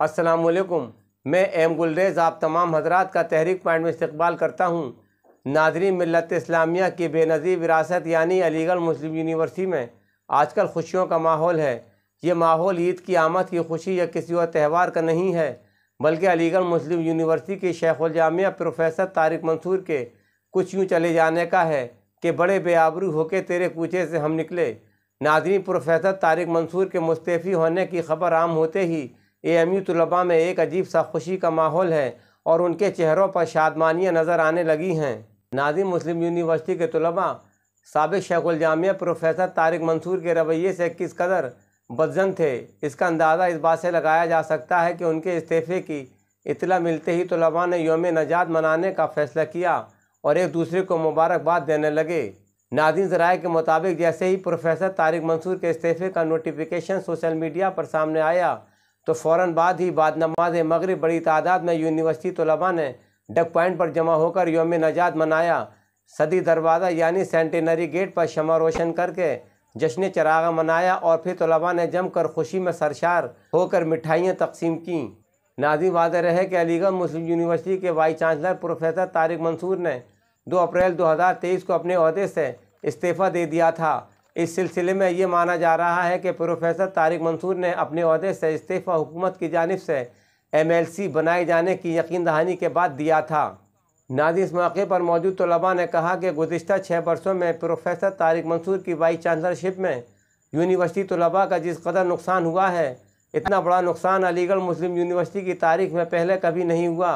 अस्सलामुअलैकुम। मैं एम गुलरेज़ आप तमाम हजरात का तहरीक पॉइंट में इस्तकबाल करता हूँ। नाज़रीन, मिल्लत इस्लामिया की बेनज़ीर विरासत यानी अलीगढ़ मुस्लिम यूनिवर्सिटी में आजकल खुशियों का माहौल है। ये माहौल ईद की आमद की खुशी या किसी और त्यौहार का नहीं है, बल्कि अलीगढ़ मुस्लिम यूनिवर्सिटी के शेखुल जामिया प्रोफेसर तारिक मंसूर के कुछ यूँ चले जाने का है कि बड़े बेआबरू होके तेरे कूचे से हम निकले। नाज़रीन, प्रोफेसर तारिक मंसूर के मुस्तफ़ी होने की खबर आम होते ही AMU तलबा में एक अजीब सा खुशी का माहौल है और उनके चेहरों पर शादमानियाँ नज़र आने लगी हैं। नाज़रीन, मुस्लिम यूनिवर्सिटी के तलबा साबिक़ शेखुल जामिया प्रोफेसर तारिक मंसूर के रवैये से किस कदर बदजन थे, इसका अंदाज़ा इस बात से लगाया जा सकता है कि उनके इस्तीफ़े की इत्तला मिलते ही तलबा ने यौम नजात मनाने का फ़ैसला किया और एक दूसरे को मुबारकबाद देने लगे। नाज़रीन, ज़राए के मुताबिक जैसे ही प्रोफेसर तारिक मंसूर के इस्तीफ़े का नोटिफिकेशन सोशल मीडिया पर सामने आया तो फ़ौरन बाद ही बाद नमाज मगरिब बड़ी तादाद में यूनिवर्सिटी तलबा ने डक पॉइंट पर जमा होकर यौम नजात मनाया। सदी दरवाज़ा यानी सेंटेनरी गेट पर शमा रोशन करके जश्न चरागा मनाया और फिर तलबा ने जमकर खुशी में सरशार होकर मिठाइयाँ तकसीम की। नाज़रीन, वाज़ेह रहे कि अलीगढ़ मुस्लिम यूनिवर्सिटी के vice chancellor professor Tariq Mansoor ने 2 अप्रैल 2023 को अपने ओहदे से इस्तीफ़ा दे दिया था। इस सिलसिले में ये माना जा रहा है कि प्रोफेसर तारिक मंसूर ने अपने ओहदे से इस्तीफ़ा हुकूमत की जानिब से MLC बनाए जाने की यकीन दहानी के बाद दिया था। नाज़रीन, इस मौके पर मौजूद तलबा ने कहा कि गुज़िश्ता 6 वर्षों में प्रोफेसर तारिक मंसूर की वाइस चांसलरशिप में यूनिवर्सिटी तलबा का जिस कदर नुकसान हुआ है, इतना बड़ा नुकसान अलीगढ़ मुस्लिम यूनिवर्सिटी की तारीख में पहले कभी नहीं हुआ।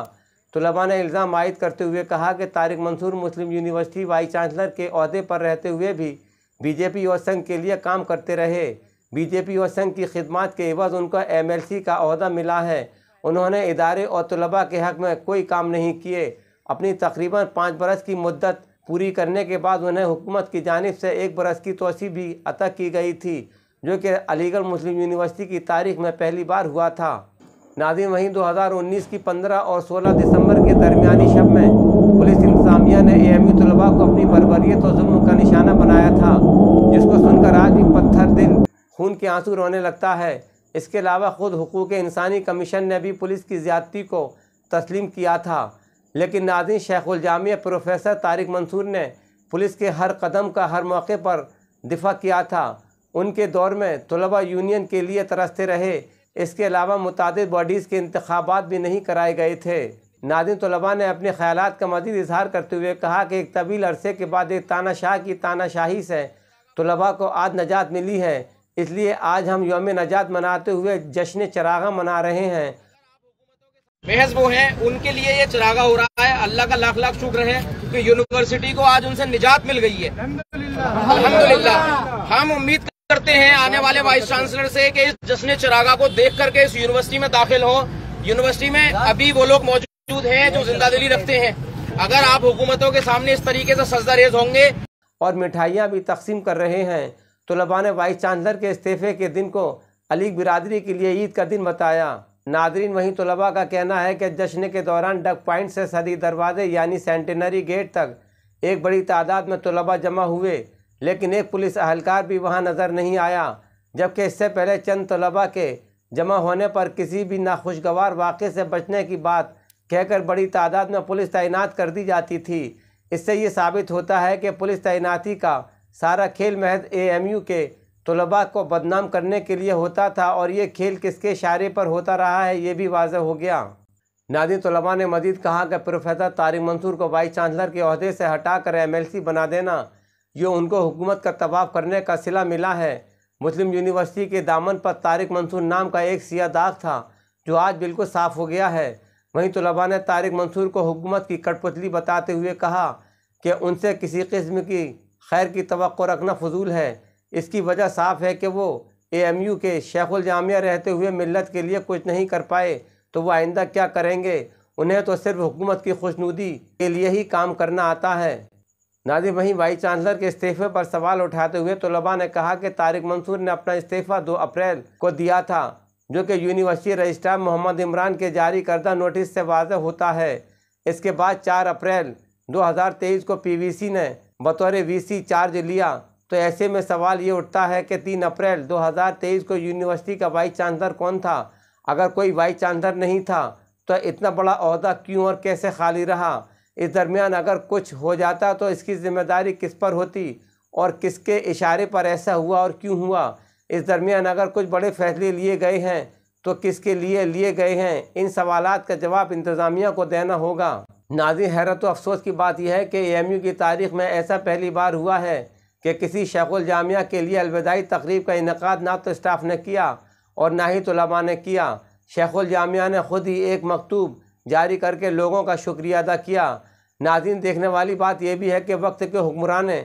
तलबा ने इल्ज़ाम आयद करते हुए कहा कि तारिक मंसूर मुस्लिम यूनिवर्सिटी वाइस चांसलर के ओहदे पर रहते हुए भी BJP और संघ के लिए काम करते रहे। BJP और संघ की खिदमत के एवज़ उनको MLC का ओहदा मिला है। उन्होंने इदारे और तलबा के हक़ में कोई काम नहीं किए। अपनी तकरीबन 5 बरस की मुद्दत पूरी करने के बाद उन्हें हुकूमत की जानिब से 1 बरस की तोसी भी अता की गई थी, जो कि अलीगढ़ मुस्लिम यूनिवर्सिटी की तारीख में पहली बार हुआ था। नाज़रीन, वहीं 2019 की 15 और 16 दिसंबर के दरमियानी शब में पुलिस इंतज़ामिया ने AMU तलबा को अपनी बर्बरियत और जुल्म का निशाना बनाया था, जिसको सुनकर आज भी पत्थर दिल खून के आंसू रोने लगता है। इसके अलावा ख़ुद हुकूक़ इंसानी कमीशन ने भी पुलिस की ज़्यादती को तस्लीम किया था। लेकिन नाज़रीन, शेखुल जामिया प्रोफेसर तारिक मंसूर ने पुलिस के हर कदम का हर मौके पर दिफा किया था। उनके दौर में तलबा यूनियन के लिए तरसते रहे। इसके अलावा मुतादिद बॉडीज़ के इंतखाबात भी नहीं कराए गए थे। नाज़रीन, तलबा ने अपने ख्यालात का मज़ीद इजहार करते हुए कहा कि एक तवील अरसे के बाद एक तानाशाह की तानाशाही से तलबा को आज नजात मिली है, इसलिए आज हम यौम नजात मनाते हुए जश्न चरागा मना रहे हैं। महज वो हैं, उनके लिए ये चरागा हो रहा है। अल्लाह का लाख लाख शुक्र है कि यूनिवर्सिटी को आज उनसे निजात मिल गई है। अल्हम्दुलिल्लाह। हम उम्मीद करते हैं आने वाले वाइस चांसलर से कि इस जश्न चरागा को देख करके इस यूनिवर्सिटी में दाखिल हो। यूनिवर्सिटी में अभी वो लोग मौजूद हैं जो जिंदादिली रखते हैं। अगर आप हुकूमतों के सामने इस तरीके से सजदा रेज होंगे और मिठाइयाँ भी तकसीम कर रहे हैं। तलबा ने वाइस चांसलर के इस्तीफ़े के दिन को अलीग बिरादरी के लिए ईद का दिन बताया। नाज़रीन, वहीं तलबा का कहना है कि जश्न के दौरान डक पॉइंट से सदी दरवाजे यानी सेंटेनरी गेट तक एक बड़ी तादाद में तलबा जमा हुए, लेकिन एक पुलिस अहलकार भी वहां नज़र नहीं आया। जबकि इससे पहले चंद तलबा के जमा होने पर किसी भी नाखुशगवार वाक़े से बचने की बात कहकर बड़ी तादाद में पुलिस तैनात कर दी जाती थी। इससे ये साबित होता है कि पुलिस तैनाती का सारा खेल महज AMU के तलबा को बदनाम करने के लिए होता था और ये खेल किसके इशारे पर होता रहा है, ये भी वाज़ेह हो गया। नाज़रीन, तलबा ने मज़ीद कहा कि प्रोफेसर तारिक मंसूर को वाइस चांसलर के ओहदे से हटाकर MLC बना देना, ये उनको हुकूमत का तवाफ़ करने का सिला मिला है। मुस्लिम यूनिवर्सिटी के दामन पर तारिक मंसूर नाम का एक सियाह दाग था, जो आज बिल्कुल साफ़ हो गया है। वहीं तलबा ने तारिक मंसूर को हुकूमत की कठपुतली बताते हुए कहा कि उनसे किसी किस्म की खैर की तवक्को रखना फजूल है। इसकी वजह साफ़ है कि वो AMU के शेखुल जामिया रहते हुए मिल्लत के लिए कुछ नहीं कर पाए, तो वो आइंदा क्या करेंगे। उन्हें तो सिर्फ हुकूमत की खुशनुदी के लिए ही काम करना आता है। नाज़रीन, वहीं वाइस चांसलर के इस्तीफ़े पर सवाल उठाते हुए तलबा ने कहा कि तारिक मंसूर ने अपना इस्तीफ़ा 2 अप्रैल को दिया था, जो कि यूनिवर्सिटी रजिस्ट्रार मोहम्मद इमरान के जारी करदा नोटिस से वाज़ेह होता है। इसके बाद 4 अप्रैल 2023 को PVC ने बतौर VC चार्ज लिया। तो ऐसे में सवाल ये उठता है कि 3 अप्रैल 2023 को यूनिवर्सिटी का वाइस चांसलर कौन था। अगर कोई वाइस चांसलर नहीं था तो इतना बड़ा ओहदा क्यों और कैसे खाली रहा? इस दरमियान अगर कुछ हो जाता तो इसकी ज़िम्मेदारी किस पर होती और किसके इशारे पर ऐसा हुआ और क्यों हुआ? इस दरमियान अगर कुछ बड़े फैसले लिए गए हैं तो किसके लिए लिए गए हैं? इन सवालात का जवाब इंतज़ामिया को देना होगा। नाज़रीन, हैरत व अफसोस की बात यह है कि AMU की तारीख़ में ऐसा पहली बार हुआ है कि किसी शेखुल जामिया के लिए अलविदाई तकरीब का इनेकाद ना तो स्टाफ ने किया और ना ही तलबा ने किया। शेखुल जामिया ने ख़ुद ही एक मकतूब जारी करके लोगों का शुक्रिया अदा किया। नाज़रीन, देखने वाली बात यह भी है कि वक्त के हुक्मरान ने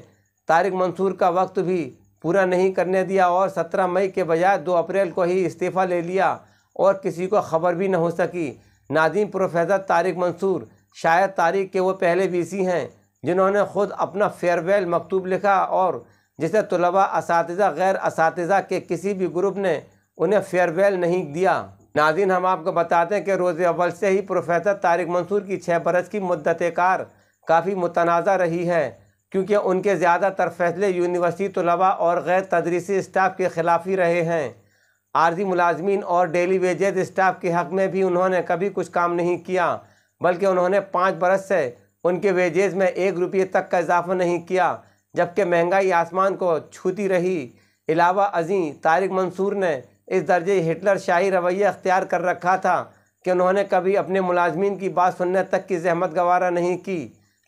तारिक मंसूर का वक्त भी पूरा नहीं करने दिया और 17 मई के बजाय 2 अप्रैल को ही इस्तीफ़ा ले लिया और किसी को ख़बर भी न हो सकी। नाज़रीन, प्रोफेसर तारिक मंसूर शायद तारीख के वो पहले VC हैं जिन्होंने ख़ुद अपना फेयरवेल मकतूब लिखा और जिसे तलबा, असातिज़ा, गैर असातिज़ा के किसी भी ग्रुप ने उन्हें फेयरवेल नहीं दिया। नाज़रीन, हम आपको बताते हैं कि रोज़े अव्वल से ही प्रोफेसर तारिक मंसूर की 6 बरस की मुद्दत कार काफ़ी मुतनाज़ा रही है, क्योंकि उनके ज़्यादातर फैसले यूनिवर्सिटी तलबा और गैर तदरीसी स्टाफ के ख़िलाफ़ ही रहे हैं। आर्जी मुलाजमीन और डेली वेजेज स्टाफ के हक़ में भी उन्होंने कभी कुछ काम नहीं किया, बल्कि उन्होंने 5 बरस से उनके वेजेज़ में 1 रुपये तक का इजाफ़ा नहीं किया, जबकि महंगाई आसमान को छूती रही। अलावा अज़ीं तारिक मंसूर ने इस दर्जे हिटलर शाही रवैया अख्तियार कर रखा था कि उन्होंने कभी अपने मुलाजमीन की बात सुनने तक की जहमत गवारा नहीं की,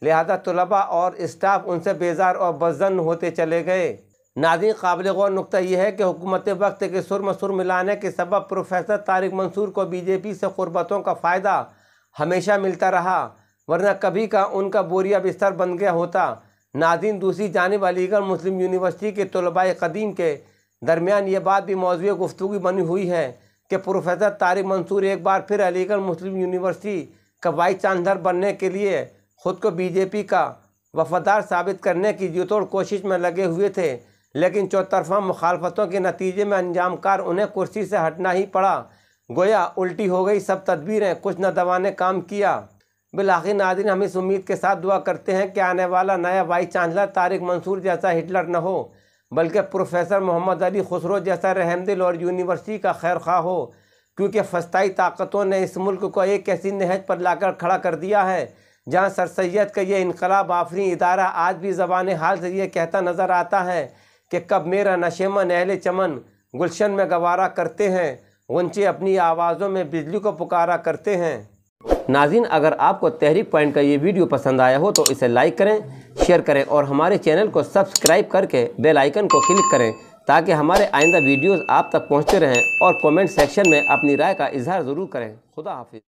लिहाजा तलबा और स्टाफ उनसे बेजार और बज़्ज़न होते चले गए। नाज़रीन, काबिल गौर नुक्ता यह है कि हुकूमत वक्त के सुर में सुर मिलाने के सबब प्रोफेसर तारिक मंसूर को BJP से क़ुर्बतों का फ़ायदा हमेशा मिलता रहा, वरना कभी का उनका बोरिया बिस्तर बन गया होता। नाज़रीन, दूसरी जानिब अलीगढ़ मुस्लिम यूनिवर्सिटी के तलबाए क़दीम के दरमियान ये बात भी मौज़ूए गुफ्तगू बनी हुई है कि प्रोफेसर तारिक मंसूर एक बार फिर अलीगढ़ मुस्लिम यूनिवर्सिटी का वाइस चांसलर बनने के लिए ख़ुद को BJP का वफ़ादार साबित करने की जीतोड़ कोशिश में लगे हुए थे, लेकिन चौतरफा मुखालफतों के नतीजे में अंजामकार उन्हें कुर्सी से हटना ही पड़ा। गोया उल्टी हो गई सब तदबीरें, कुछ न दवा ने काम किया। बिलाखिर नाज़रीन, हम इस उम्मीद के साथ दुआ करते हैं कि आने वाला नया वाइस चांसलर तारिक मंसूर जैसा हिटलर न हो, बल्कि प्रोफेसर मोहम्मद अली खुसरो जैसा रहमदिल और यूनिवर्सिटी का खैर खा हो, क्योंकि फस्ताई ताकतों ने इस मुल्क को एक ऐसी नहज पर लाकर खड़ा कर दिया है जहाँ सर सैयद का ये इनकलाब आफरी इदारा आज भी ज़बान हाल से ये कहता नज़र आता है कि कब मेरा नशेमन अहले चमन गुलशन में गवारा करते हैं, गुंचे अपनी आवाज़ों में बिजली को पुकारा करते हैं। नाज़रीन, अगर आपको तहरीक पॉइंट का ये वीडियो पसंद आया हो तो इसे लाइक करें, शेयर करें और हमारे चैनल को सब्सक्राइब करके बेल आइकन को क्लिक करें ताकि हमारे आइंदा वीडियोज़ आप तक पहुँचते रहें और कमेंट सेक्शन में अपनी राय का इजहार ज़रूर करें। खुदा हाफिज़।